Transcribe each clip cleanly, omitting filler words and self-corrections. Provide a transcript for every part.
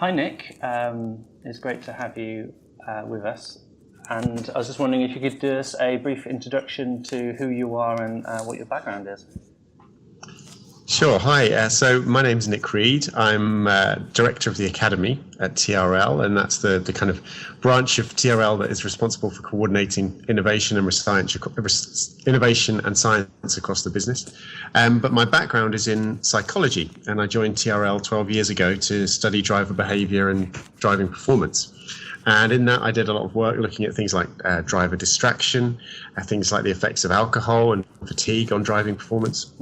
Hi Nick, it's great to have you with us, and I was just wondering if you could do us a brief introduction to who you are and what your background is. Sure. Hi. So my name's Nick Reed. I'm director of the Academy at TRL, and that's the kind of branch of TRL that is responsible for coordinating innovation and science across the business. But my background is in psychology, and I joined TRL 12 years ago to study driver behavior and driving performance. And in that, I did a lot of work looking at things like driver distraction, things like the effects of alcohol and fatigue on driving performance.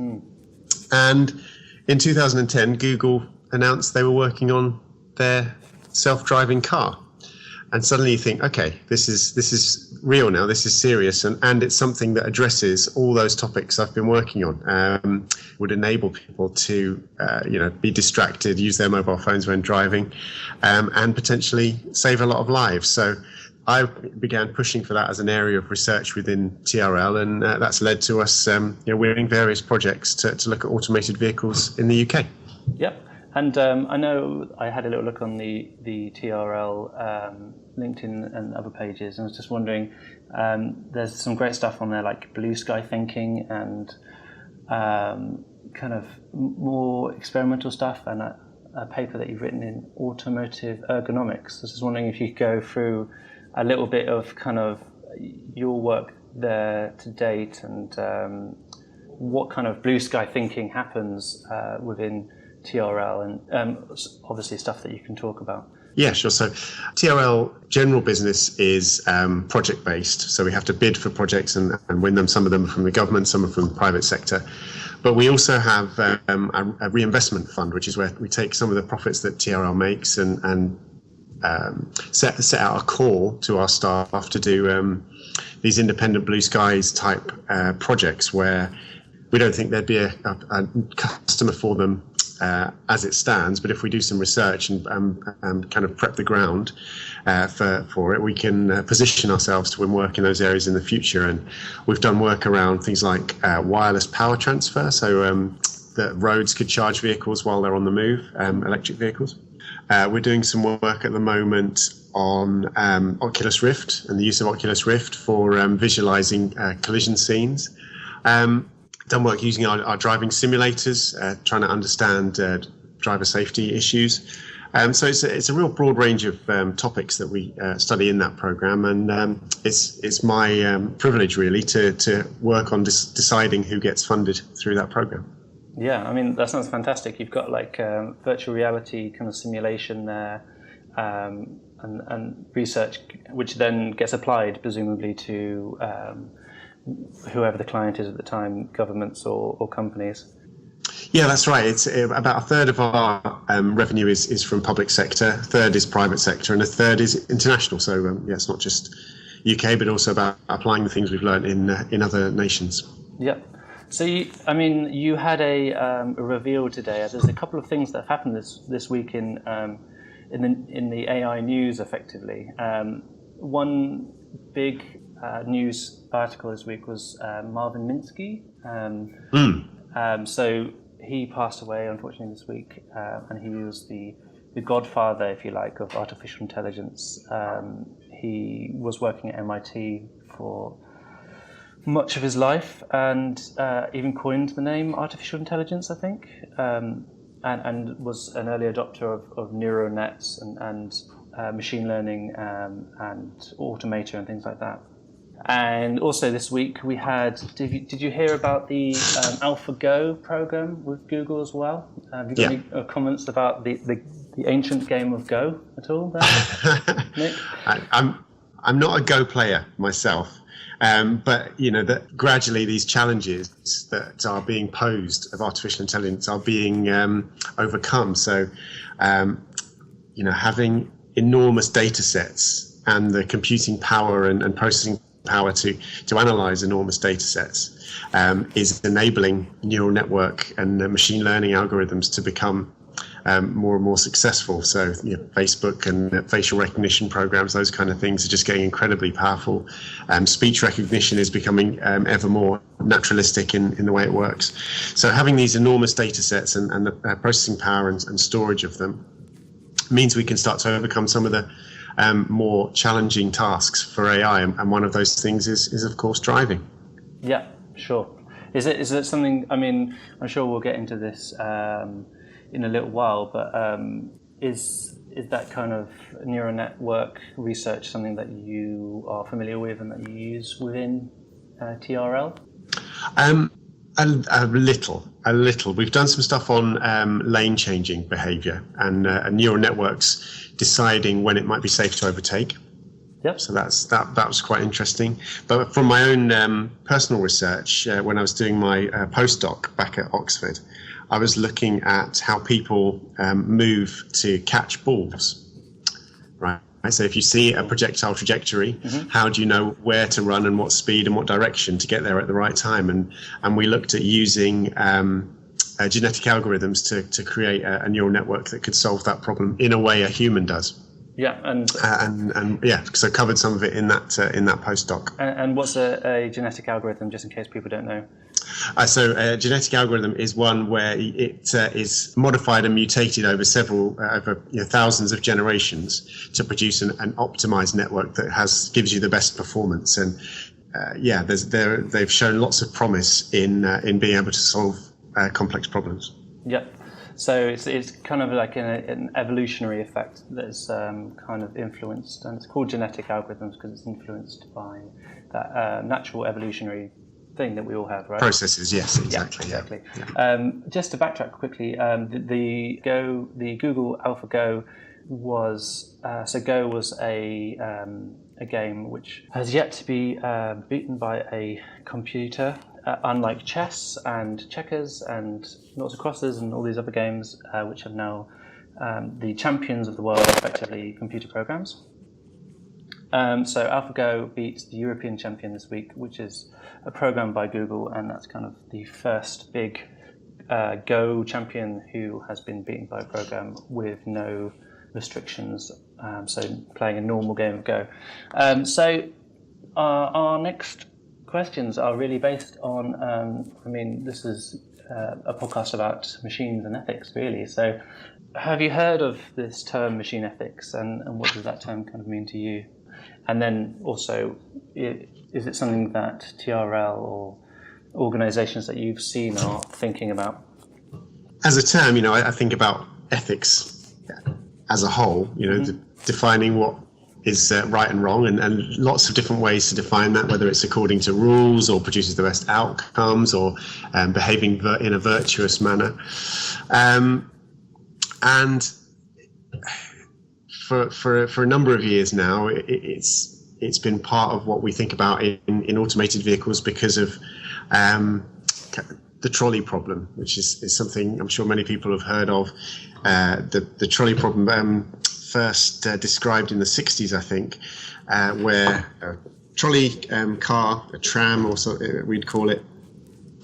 And in 2010, Google announced they were working on their self-driving car. And suddenly you think, okay, this is real now, this is serious, and it's something that addresses all those topics I've been working on. Would enable people to be distracted, use their mobile phones when driving, and potentially save a lot of lives. So I began pushing for that as an area of research within TRL, and that's led to us winning various projects to look at automated vehicles in the UK. Yep, and I know I had a little look on the TRL LinkedIn and other pages, and I was just wondering, there's some great stuff on there like blue sky thinking and kind of more experimental stuff, and a paper that you've written in automotive ergonomics. I was just wondering if you could go through a little bit of kind of your work there to date and what kind of blue sky thinking happens within TRL, and obviously stuff that you can talk about. Yeah, sure. So TRL general business is project based. So we have to bid for projects and win them. Some of them from the government, some are from the private sector. But we also have a reinvestment fund, which is where we take some of the profits that TRL makes and set out a call to our staff to do these independent blue skies type projects where we don't think there'd be a customer for them as it stands, but if we do some research and kind of prep the ground for it, we can position ourselves to win work in those areas in the future. And we've done work around things like wireless power transfer, so that roads could charge vehicles while they're on the move, electric vehicles. We're doing some work at the moment on Oculus Rift and the use of Oculus Rift for visualizing collision scenes. Done work using our driving simulators, trying to understand driver safety issues. So it's a real broad range of topics that we study in that program, and it's my privilege really to work on deciding who gets funded through that program. Yeah, I mean, that sounds fantastic. You've got like virtual reality kind of simulation there, and research, which then gets applied presumably to whoever the client is at the time, governments or companies. Yeah, that's right. It's about a third of our revenue is from public sector, a third is private sector, and a third is international. So it's not just UK, but also about applying the things we've learned in other nations. Yep. So you had a reveal today. There's a couple of things that have happened this week in the AI news, effectively. One big news article this week was Marvin Minsky. So he passed away, unfortunately, this week, and he was the godfather, if you like, of artificial intelligence. He was working at MIT for much of his life, and even coined the name artificial intelligence, I think, and was an early adopter of neural nets and machine learning and automator and things like that. And also this week we had, did you hear about the AlphaGo program with Google as well? Have you got any comments about the ancient game of Go at all there, Nick? I'm not a Go player myself. But that gradually these challenges that are being posed of artificial intelligence are being overcome. So, having enormous data sets and the computing power and processing power to analyze enormous data sets is enabling neural network and machine learning algorithms to become more and more successful. So Facebook and facial recognition programs, those kind of things are just getting incredibly powerful. Speech recognition is becoming ever more naturalistic in the way it works. So having these enormous data sets and the processing power and storage of them means we can start to overcome some of the more challenging tasks for AI, and one of those things is of course driving. Yeah, sure. Is it something? I mean, I'm sure we'll get into this in a little while, but is that kind of neural network research something that you are familiar with and that you use within TRL? A little. We've done some stuff on lane changing behaviour and neural networks deciding when it might be safe to overtake. Yep. So that was quite interesting. But from my own personal research, when I was doing my postdoc back at Oxford, I was looking at how people move to catch balls. Right. So if you see a projectile trajectory, how do you know where to run and what speed and what direction to get there at the right time? And we looked at using genetic algorithms to create a neural network that could solve that problem in a way a human does. Yeah, and yeah, so I covered some of it in that postdoc. And what's a genetic algorithm, just in case people don't know? So a genetic algorithm is one where it is modified and mutated over thousands of generations to produce an optimized network that gives you the best performance. And they've shown lots of promise in being able to solve complex problems. Yep. So it's kind of like an evolutionary effect that's kind of influenced, and it's called genetic algorithms because it's influenced by that natural evolutionary thing that we all have, right? Processes, yes, exactly. Yeah, exactly. Yeah. Just to backtrack quickly, the Google AlphaGo was Go was a game which has yet to be beaten by a computer. Unlike chess and checkers and noughts and crosses and all these other games, which have now the champions of the world, effectively computer programs. So AlphaGo beat the European champion this week, which is a program by Google, and that's kind of the first big Go champion who has been beaten by a program with no restrictions, so playing a normal game of Go. So our next questions are really based on, this is a podcast about machines and ethics, really. So have you heard of this term machine ethics, and what does that term kind of mean to you? And then also, is it something that TRL or organizations that you've seen are thinking about? As a term, I think about ethics as a whole, defining what is right and wrong, and lots of different ways to define that, whether it's according to rules or produces the best outcomes or behaving in a virtuous manner. And for a number of years now, it's been part of what we think about in automated vehicles because of the trolley problem, which is something I'm sure many people have heard of. The trolley problem first described in the 60s, I think, where a trolley car, a tram, or so we'd call it,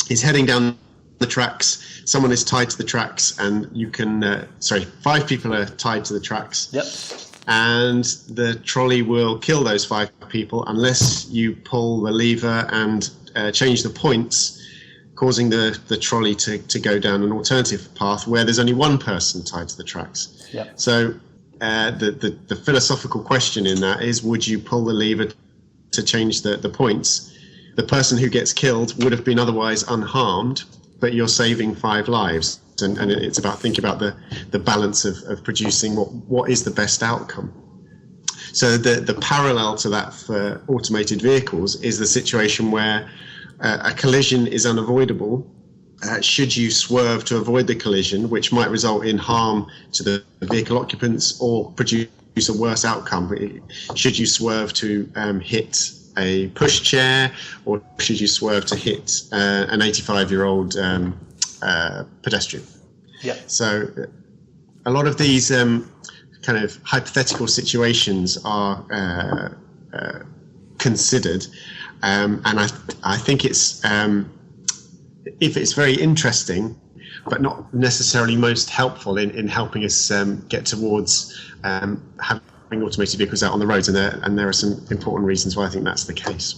is heading down the tracks. Someone is tied to the tracks, and you can, 5 people are tied to the tracks. Yep. And the trolley will kill those 5 people unless you pull the lever and change the points, causing the trolley to go down an alternative path where there's only one person tied to the tracks. Yep. So the philosophical question in that is, would you pull the lever to change the points? The person who gets killed would have been otherwise unharmed, but you're saving 5 lives. And it's about thinking about the balance of producing what is the best outcome. So the parallel to that for automated vehicles is the situation where a collision is unavoidable. Should you swerve to avoid the collision, which might result in harm to the vehicle occupants or produce a worse outcome? Should you swerve to hit a pushchair, or should you swerve to hit an 85-year-old pedestrian? Yeah. So a lot of these kind of hypothetical situations are considered, and I think it's if it's very interesting, but not necessarily most helpful in helping us get towards having automated vehicles out on the roads, and there are some important reasons why I think that's the case.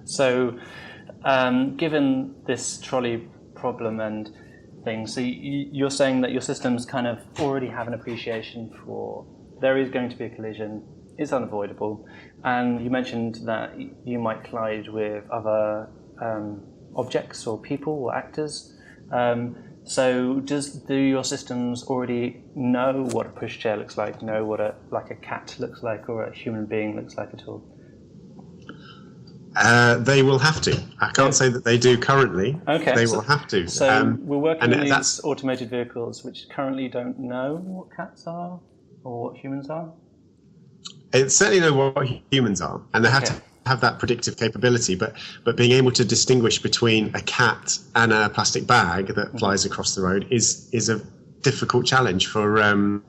So, given this trolley problem, and things. So you're saying that your systems kind of already have an appreciation for there is going to be a collision, it's unavoidable, and you mentioned that you might collide with other objects or people or actors. So do your systems already know what a pushchair looks like, know what a cat looks like or a human being looks like at all? They will have to. I can't say that they do currently. Okay. They will have to. So we're working on these automated vehicles which currently don't know what cats are or what humans are? They certainly know what humans are, and they have to have that predictive capability, but being able to distinguish between a cat and a plastic bag that flies across the road is a difficult challenge for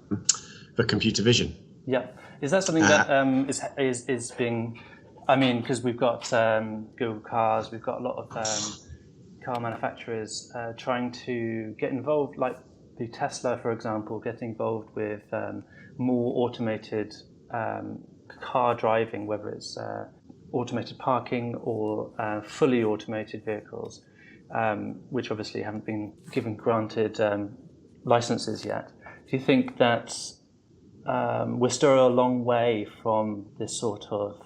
computer vision. Yeah, is that something that is being? I mean, because we've got Google Cars, we've got a lot of car manufacturers trying to get involved, like the Tesla, for example, getting involved with more automated car driving, whether it's automated parking or fully automated vehicles, which obviously haven't been given granted licenses yet. Do you think that we're still a long way from this sort of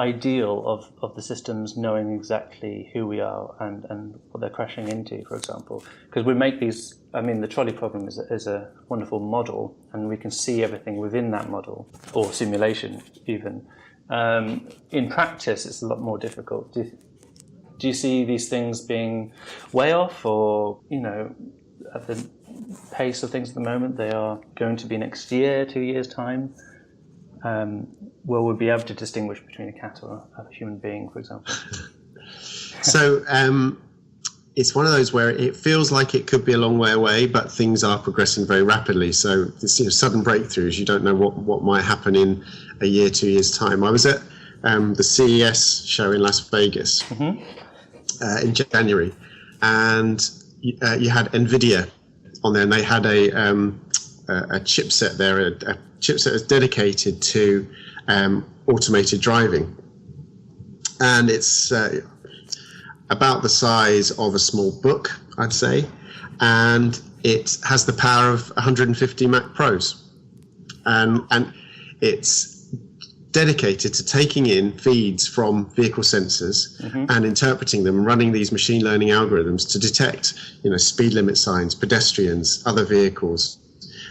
ideal of the systems knowing exactly who we are and what they're crashing into, for example? Because we make these, I mean, the trolley problem is a wonderful model, and we can see everything within that model, or simulation even. In practice, it's a lot more difficult. Do you see these things being way off, or, at the pace of things at the moment, they are going to be next year, 2 years' time? Will we be able to distinguish between a cat or a human being, for example? So it's one of those where it feels like it could be a long way away, but things are progressing very rapidly. So there's sudden breakthroughs. You don't know what might happen in a year, 2 years' time. I was at the CES show in Las Vegas in January, and you had NVIDIA on there, and they had a chipset there, a chipset is dedicated to automated driving, and it's about the size of a small book, I'd say, and it has the power of 150 Mac Pros, and it's dedicated to taking in feeds from vehicle sensors and interpreting them, running these machine learning algorithms to detect, speed limit signs, pedestrians, other vehicles,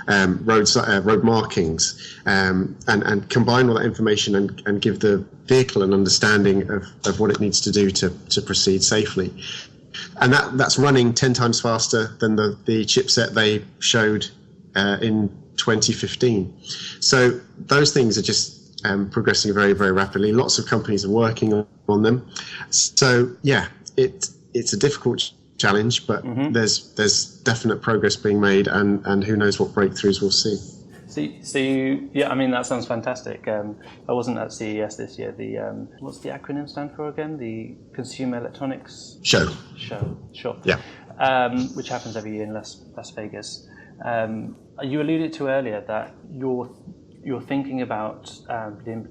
road markings, and combine all that information and give the vehicle an understanding of what it needs to do to proceed safely. And that's running 10 times faster than the chipset they showed in 2015. So those things are just progressing very, very rapidly. Lots of companies are working on them. So yeah, it's a difficult challenge, but there's definite progress being made, and who knows what breakthroughs we'll see. So I mean, that sounds fantastic. I wasn't at CES this year. What's the acronym stand for again? The Consumer Electronics Show. Sure. Yeah. Which happens every year in Las Vegas. You alluded to earlier that you're thinking about the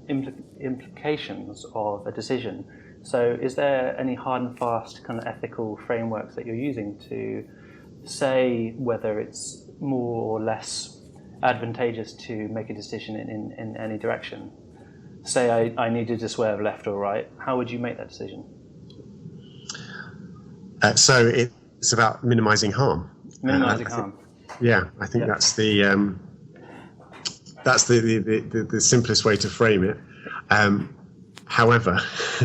implications of a decision. So is there any hard and fast kind of ethical frameworks that you're using to say whether it's more or less advantageous to make a decision in any direction? Say I needed to swerve left or right, how would you make that decision? So it's about minimizing harm. Minimizing harm. I think that's the simplest way to frame it. However,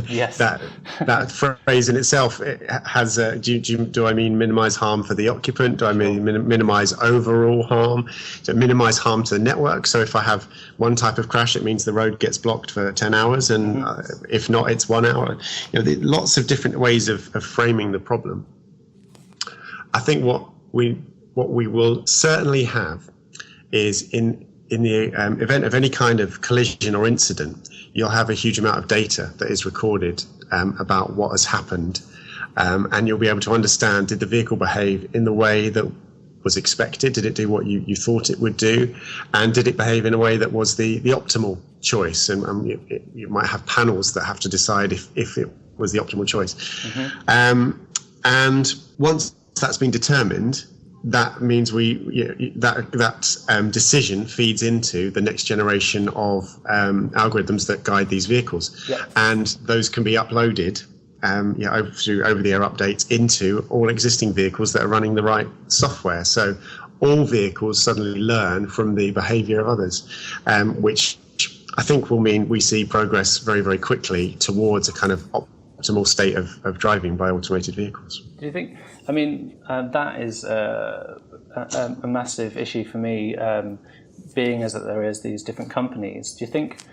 yes. that phrase in itself has do I mean minimize harm for the occupant? Do I mean minimize overall harm? So minimize harm to the network. So if I have one type of crash, it means the road gets blocked for 10 hours, and if not, it's 1 hour. Lots of different ways of framing the problem. I think what we will certainly have is in the event of any kind of collision or incident, you'll have a huge amount of data that is recorded about what has happened, and you'll be able to understand, did the vehicle behave in the way that was expected? Did it do what you thought it would do? And did it behave in a way that was the optimal choice? And you might have panels that have to decide if it was the optimal choice. And once that's been determined, that means that decision feeds into the next generation of algorithms that guide these vehicles, and those can be uploaded through over-the-air updates into all existing vehicles that are running the right software. So all vehicles suddenly learn from the behaviour of others, which I think will mean we see progress very, very quickly towards a kind of optimal state of driving by automated vehicles. Do you think? I mean, that is a massive issue for me, being as that there is these different companies. Do you think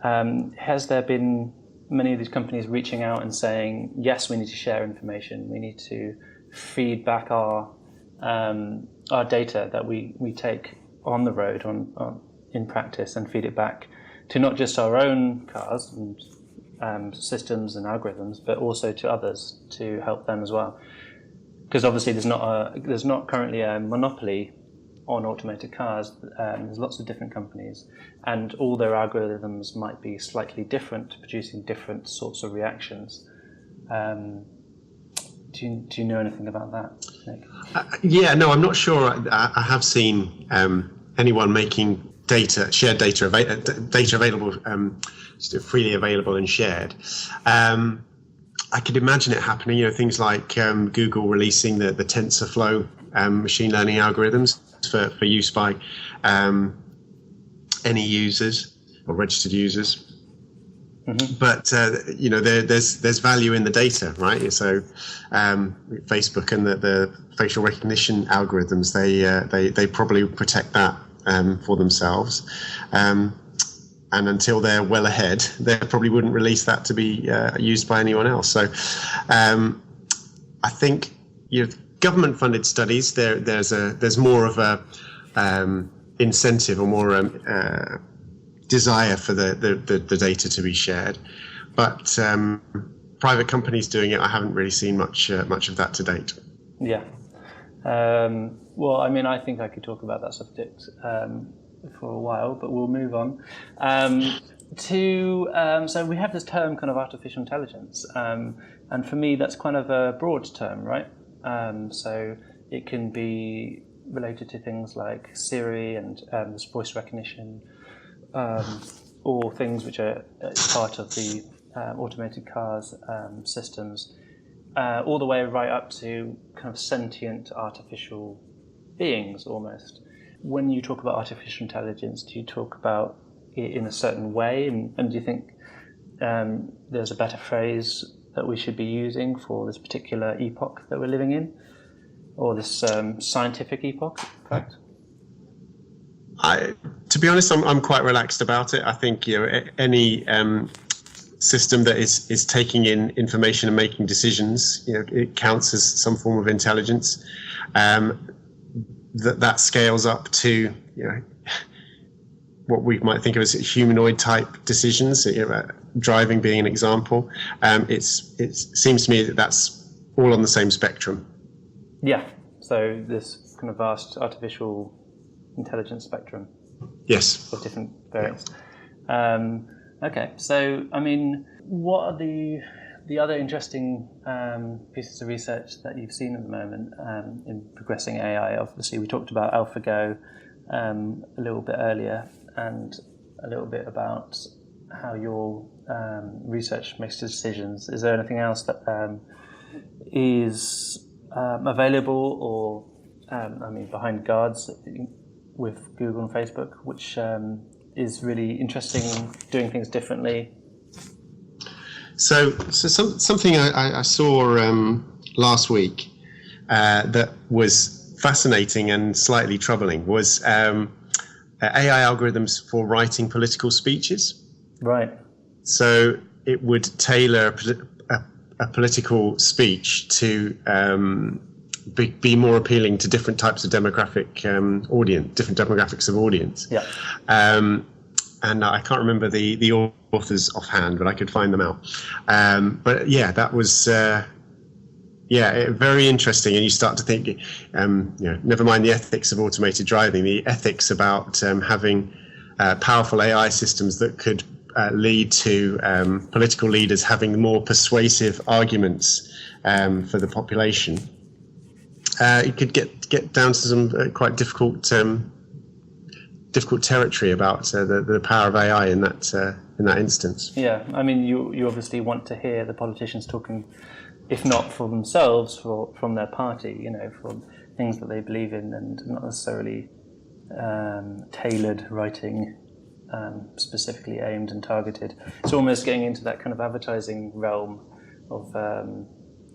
has there been many of these companies reaching out and saying, yes, we need to share information, we need to feed back our data that we take on the road in practice and feed it back to not just our own cars and systems and algorithms, but also to others to help them as well? Because obviously there's not currently a monopoly on automated cars. There's lots of different companies, and all their algorithms might be slightly different, producing different sorts of reactions. Do you know anything about that, Nick? No, I'm not sure. I have seen anyone making shared data available, freely available and shared. I could imagine it happening. Things like Google releasing the TensorFlow machine learning algorithms for use by any users or registered users. Mm-hmm. But there's value in the data, right? So Facebook and the facial recognition algorithms, they probably protect that for themselves. And until they're well ahead, they probably wouldn't release that to be used by anyone else. So I think government-funded studies, there's more of a incentive or more desire for the data to be shared, but private companies doing it, I haven't really seen much of that to date. Yeah. Well, I mean, I think I could talk about that subject for a while, but we'll move on so we have this term kind of artificial intelligence, and for me that's kind of a broad term, right? So it can be related to things like Siri and voice recognition, or things which are part of the automated cars systems, all the way right up to kind of sentient artificial beings almost. When you talk about artificial intelligence, do you talk about it in a certain way, and do you think there's a better phrase that we should be using for this particular epoch that we're living in, or this scientific epoch, in fact? To be honest, I'm quite relaxed about it. I think any system that is taking in information and making decisions, it counts as some form of intelligence. That scales up to what we might think of as humanoid type decisions, driving being an example. It seems to me that that's all on the same spectrum. Yeah. So this kind of vast artificial intelligence spectrum. Yes. Of different variants. Okay. So I mean, what are the other interesting pieces of research that you've seen at the moment in progressing AI? Obviously, we talked about AlphaGo a little bit earlier, and a little bit about how your research makes decisions. Is there anything else that is available or, behind guards with Google and Facebook, which is really interesting in doing things differently? So something I saw last week that was fascinating and slightly troubling was AI algorithms for writing political speeches. Right. So it would tailor a political speech to be more appealing to different types of demographic audience, different demographics of audience. Yeah. And I can't remember the authors offhand, but I could find them out. But yeah, that was very interesting. And you start to think, never mind the ethics of automated driving, the ethics about having powerful AI systems that could lead to political leaders having more persuasive arguments for the population. it could get down to some quite difficult territory about the power of AI in that instance. Yeah, I mean, you obviously want to hear the politicians talking, if not for themselves, from their party, for things that they believe in, and not necessarily tailored writing, specifically aimed and targeted. It's almost getting into that kind of advertising realm of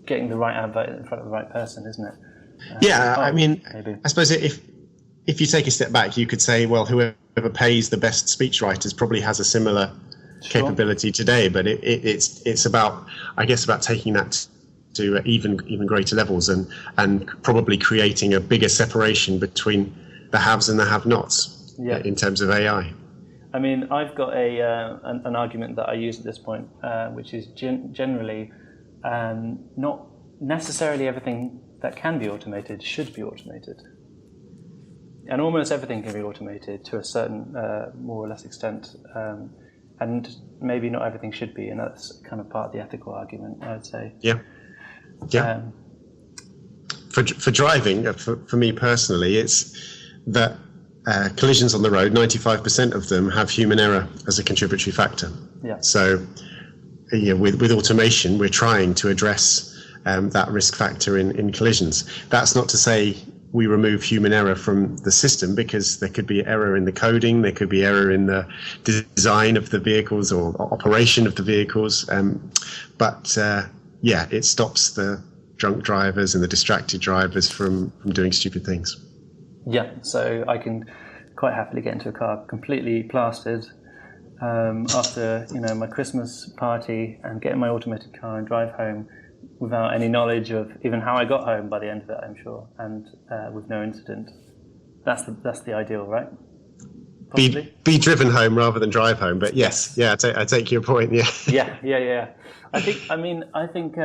getting the right advert in front of the right person, isn't it? I mean, maybe. I suppose if you take a step back, you could say, well, whoever pays the best speechwriters probably has a similar capability today, but it's about, I guess, about taking that to even greater levels and probably creating a bigger separation between the haves and the have-nots in terms of AI. I mean, I've got an argument that I use at this point, which is generally not necessarily everything that can be automated should be automated. And almost everything can be automated to a certain more or less extent, and maybe not everything should be, and that's kind of part of the ethical argument, I would say. Yeah. For driving, for me personally, it's that collisions on the road, 95% of them have human error as a contributory factor. Yeah. So, with automation, we're trying to address that risk factor in collisions. That's not to say we remove human error from the system, because there could be error in the coding, there could be error in the design of the vehicles or operation of the vehicles. But it stops the drunk drivers and the distracted drivers from doing stupid things. Yeah, so I can quite happily get into a car completely plastered after my Christmas party and get in my automated car and drive home without any knowledge of even how I got home by the end of it, I'm sure, and with no incident. That's the ideal, right? Be driven home rather than drive home, but yes, I take your point. Yeah. I think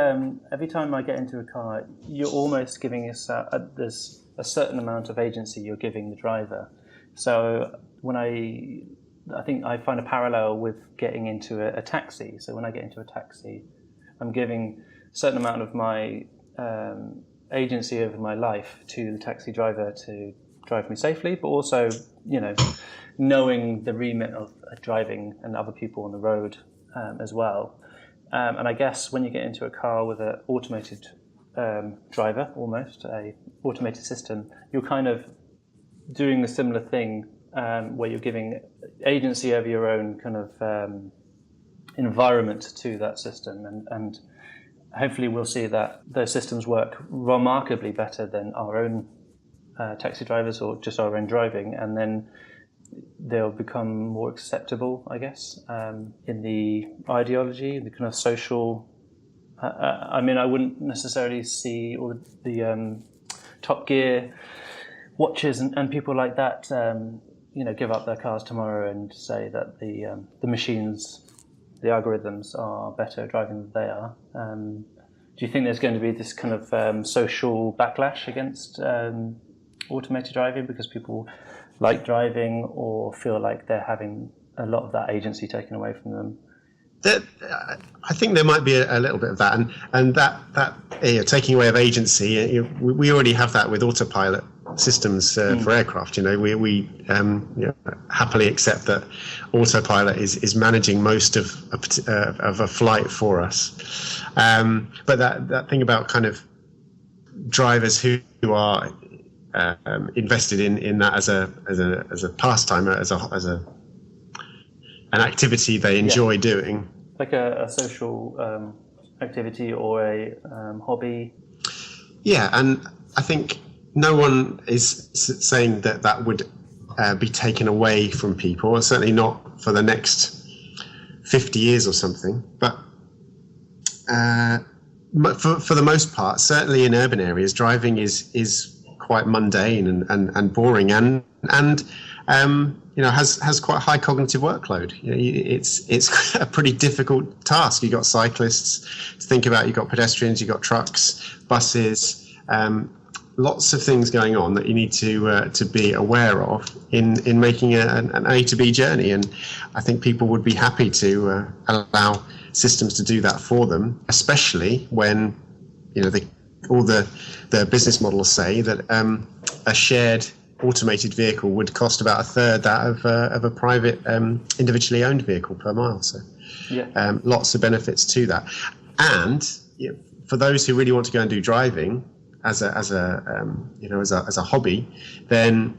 every time I get into a car, you're almost giving us there's a certain amount of agency you're giving the driver. So when I think I find a parallel with getting into a taxi. So when I get into a taxi, I'm giving a certain amount of my agency over my life to the taxi driver to drive me safely, but also, knowing the remit of driving and other people on the road as well. And I guess when you get into a car with an automated driver, almost a automated system, you're kind of doing the similar thing where you're giving agency over your own kind of environment to that system, and hopefully we'll see that those systems work remarkably better than our own taxi drivers or just our own driving, and then they'll become more acceptable, I guess, in the ideology, the kind of social. I wouldn't necessarily see all the Top Gear watchers and people like that, give up their cars tomorrow and say that the machines, the algorithms, are better at driving than they are. Do you think there's going to be this kind of social backlash against automated driving because people like driving or feel like they're having a lot of that agency taken away from them? I think there might be a little bit of that, and that taking away of agency. We already have that with autopilot systems for aircraft. We happily accept that autopilot is managing most of a flight for us. But that thing about kind of drivers who are invested in that as a pastime, as an activity they enjoy doing, like a social activity or a hobby. Yeah, and I think no one is saying that would be taken away from people, certainly not for the next 50 years or something. But for the most part, certainly in urban areas, driving is quite mundane and boring, and has quite a high cognitive workload. It's a pretty difficult task. You've got cyclists to think about, you've got pedestrians, you've got trucks, buses, lots of things going on that you need to be aware of in making an A to B journey. And I think people would be happy to allow systems to do that for them, especially when they all the business models say that a shared automated vehicle would cost about a third that of a private individually owned vehicle per mile. So lots of benefits to that. And for those who really want to go and do driving as a hobby, then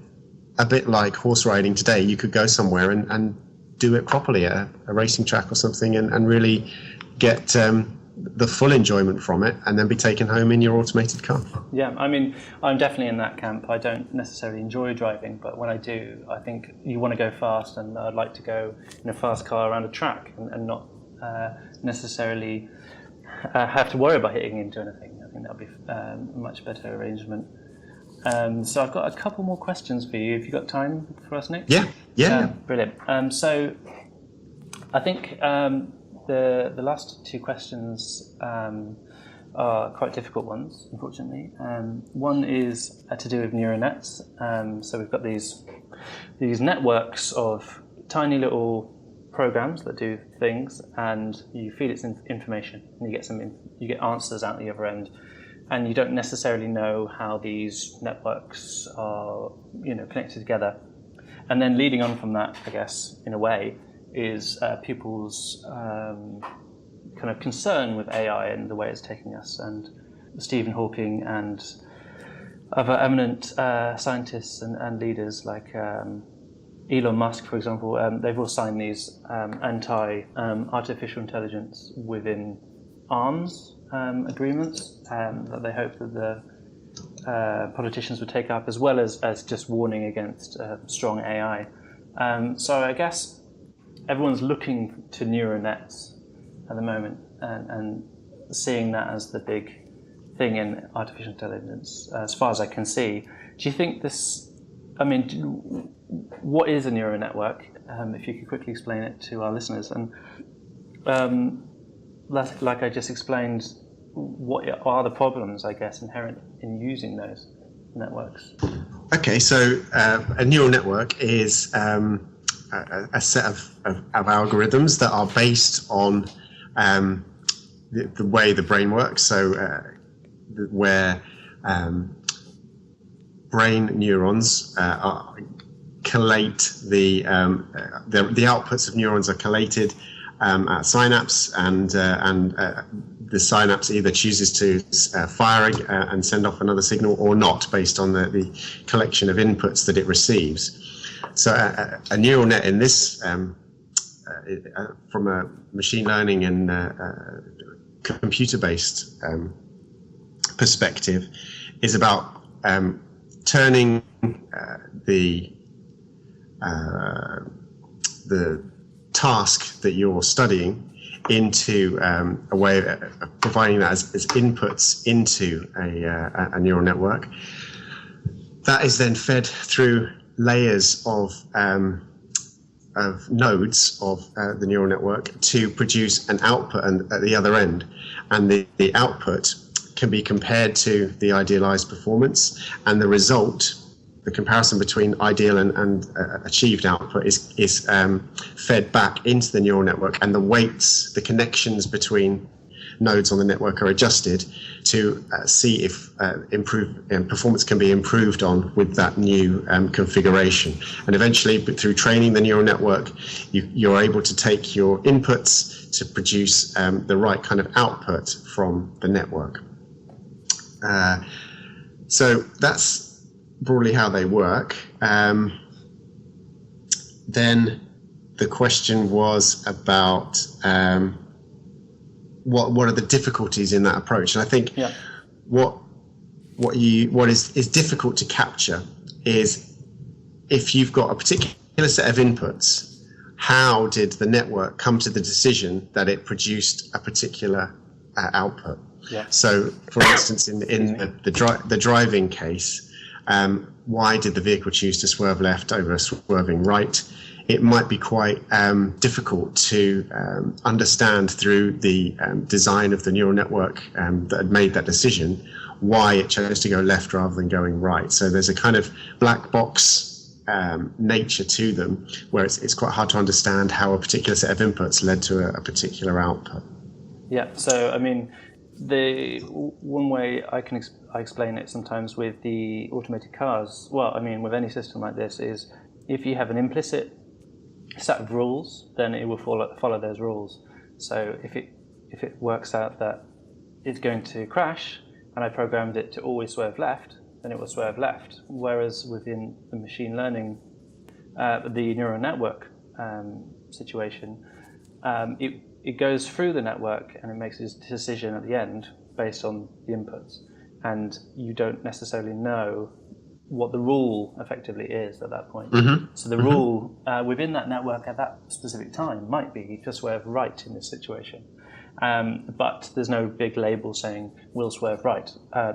a bit like horse riding today, you could go somewhere and do it properly at a racing track or something, and really get the full enjoyment from it, and then be taken home in your automated car. Yeah, I mean, I'm definitely in that camp. I don't necessarily enjoy driving, but when I do, I think you want to go fast, and I'd like to go in a fast car around a track and not necessarily have to worry about hitting into anything. I think that would be a much better arrangement. So I've got a couple more questions for you. Have you got time for us, Nick? Yeah. Brilliant. So I think the last two questions are quite difficult ones, unfortunately. One is to do with neural nets. So we've got these networks of tiny little programs that do things, and you feed it some information, and you get answers out the other end. And you don't necessarily know how these networks are, connected together. And then leading on from that, I guess, in a way, is people's kind of concern with AI and the way it's taking us. And Stephen Hawking and other eminent scientists and leaders like Elon Musk, for example, they've all signed these anti-artificial intelligence within arms agreements that they hope that the politicians would take up, as well as just warning against strong AI. So I guess everyone's looking to neural nets at the moment and seeing that as the big thing in artificial intelligence, as far as I can see. Do you think this, what is a neural network? If you could quickly explain it to our listeners. And like I just explained, what are the problems, I guess, inherent in using those networks? Okay, so a neural network is a set of algorithms that are based on the way the brain works. So where brain neurons collate the outputs of neurons are collated at synapse, and the synapse either chooses to fire and send off another signal or not, based on the collection of inputs that it receives. So a neural net in this, from a machine learning and computer-based perspective, is about turning the task that you're studying into a way of providing that as inputs into a neural network. That is then fed through layers of nodes of the neural network to produce an output at the other end, and the output can be compared to the idealized performance, and the result, the comparison between ideal and achieved output, is fed back into the neural network, and the weights, the connections between nodes on the network are adjusted to see if performance can be improved on with that new configuration. And eventually, through training the neural network, you're able to take your inputs to produce the right kind of output from the network. So that's broadly how they work. Then the question was about what are the difficulties in that approach, and I think what is difficult to capture is, if you've got a particular set of inputs, how did the network come to the decision that it produced a particular output? So, for instance, in the driving case, why did the vehicle choose to swerve left over swerving right? It might be quite difficult to understand through the design of the neural network that had made that decision why it chose to go left rather than going right. So there's a kind of black box nature to them, where it's quite hard to understand how a particular set of inputs led to a particular output. Yeah, so I mean, the one way I explain it sometimes with the automated cars, well, I mean, with any system like this, is if you have an implicit set of rules, then it will follow those rules. So if it works out that it's going to crash, and I programmed it to always swerve left, then it will swerve left. Whereas within the machine learning, the neural network situation, it goes through the network and it makes its decision at the end based on the inputs, and you don't necessarily know what the rule effectively is at that point. Mm-hmm. So the rule within that network at that specific time might be to swerve right in this situation, but there's no big label saying will swerve right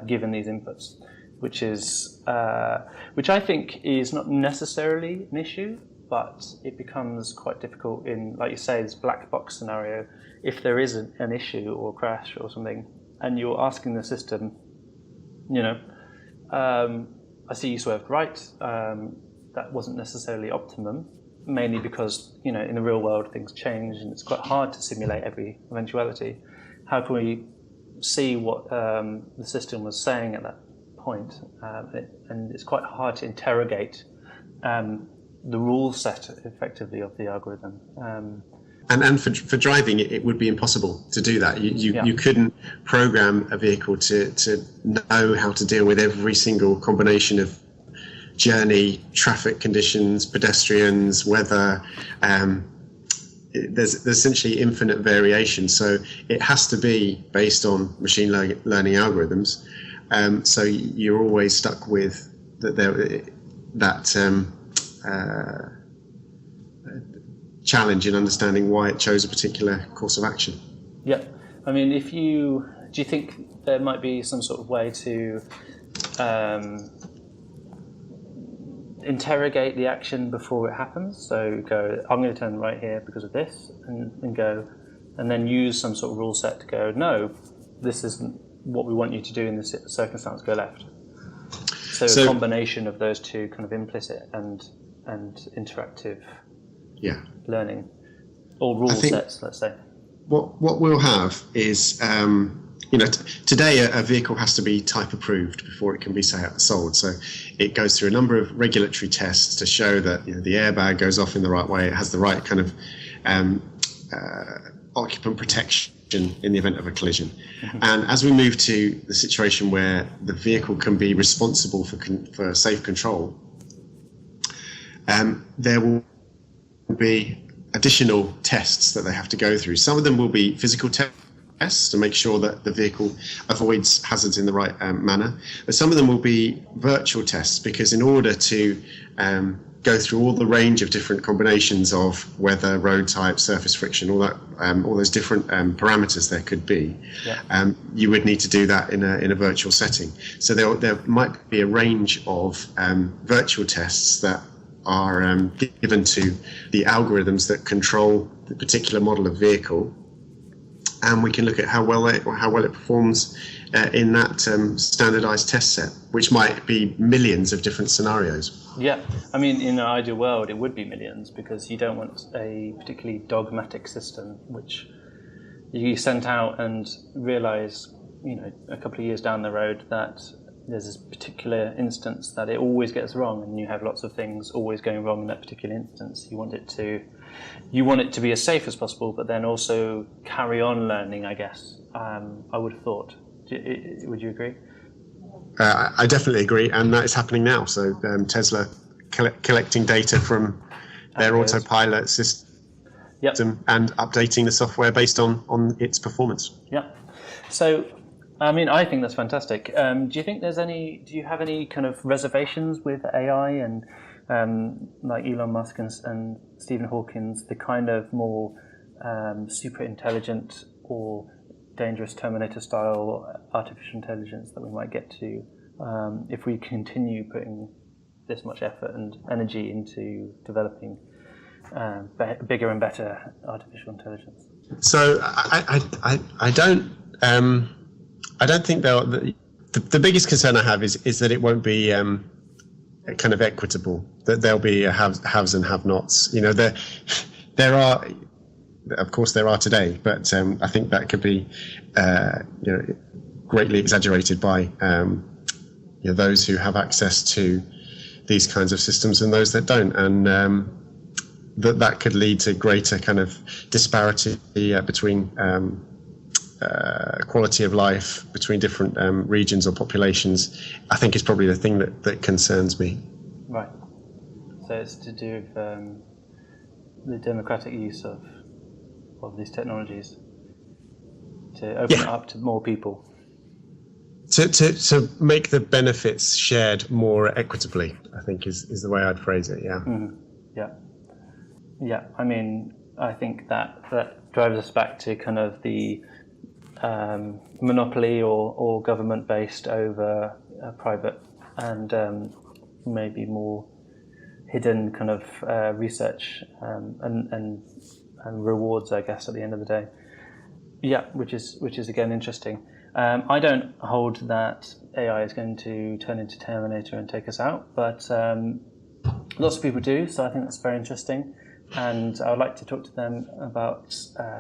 given these inputs, which I think is not necessarily an issue, but it becomes quite difficult in, like you say, this black box scenario. If there is an issue or crash or something, and you're asking the system, I see you swerved right. That wasn't necessarily optimum, mainly because in the real world things change and it's quite hard to simulate every eventuality. How can we see what the system was saying at that point? And it's quite hard to interrogate the rule set effectively of the algorithm. And for driving, it would be impossible to do that. You couldn't program a vehicle to know how to deal with every single combination of journey, traffic conditions, pedestrians, weather. There's essentially infinite variation. So it has to be based on machine learning algorithms. So you're always stuck with that challenge in understanding why it chose a particular course of action. Yeah, I mean, do you think there might be some sort of way to interrogate the action before it happens? So go, I'm going to turn right here because of this, and go, and then use some sort of rule set to go, no, this isn't what we want you to do in this circumstance, go left. So a combination of those two, kind of implicit and interactive learning, or rule sets, let's say. What we'll have is, today a vehicle has to be type approved before it can be sold. So it goes through a number of regulatory tests to show that the airbag goes off in the right way, it has the right kind of occupant protection in the event of a collision. Mm-hmm. And as we move to the situation where the vehicle can be responsible for safe control, there will be additional tests that they have to go through. Some of them will be physical tests to make sure that the vehicle avoids hazards in the right manner. But some of them will be virtual tests, because in order to go through all the range of different combinations of weather, road type, surface friction, all those different parameters there could be, you would need to do that in a virtual setting. So there might be a range of virtual tests that are given to the algorithms that control the particular model of vehicle, and we can look at how well it performs in that standardized test set, which might be millions of different scenarios. Yeah, I mean, in an ideal world, it would be millions, because you don't want a particularly dogmatic system, which you sent out and realize, a couple of years down the road that there's this particular instance that it always gets wrong, and you have lots of things always going wrong in that particular instance. You want it to be as safe as possible, but then also carry on learning, I guess. I would have thought. Would you agree? I definitely agree, and that is happening now. So Tesla collecting data from their autopilot system and updating the software based on its performance. Yeah. So, I mean, I think that's fantastic. Do you have any kind of reservations with AI and like Elon Musk and Stephen Hawking's, the kind of more super intelligent or dangerous Terminator style artificial intelligence that we might get to if we continue putting this much effort and energy into developing bigger and better artificial intelligence? So I don't think the biggest concern I have is that it won't be kind of equitable, that there'll be haves and have-nots. There of course there are today, but I think that could be greatly exaggerated by those who have access to these kinds of systems and those that don't, and that could lead to greater kind of disparity between quality of life between different regions or populations. I think is probably the thing that concerns me. Right. So it's to do with the democratic use of these technologies to open it up to more people. To make the benefits shared more equitably, I think is the way I'd phrase it. Yeah. Mm-hmm. Yeah. I mean, I think that drives us back to kind of the monopoly or government-based over private and maybe more hidden kind of research and rewards, I guess, at the end of the day. Yeah, which is again interesting. I don't hold that AI is going to turn into Terminator and take us out, but lots of people do, so I think that's very interesting. And I would like to talk to them about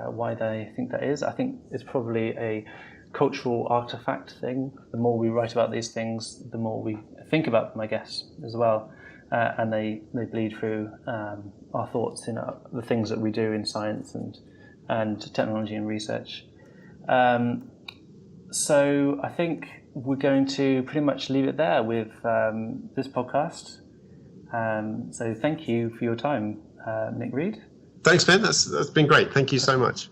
why they think that is. I think it's probably a cultural artifact thing. The more we write about these things, the more we think about them, I guess, as well. And they bleed through our thoughts in the things that we do in science and technology and research. So I think we're going to pretty much leave it there with this podcast. So thank you for your time, Nick Reed. Thanks, Ben. That's been great. Thank you so much.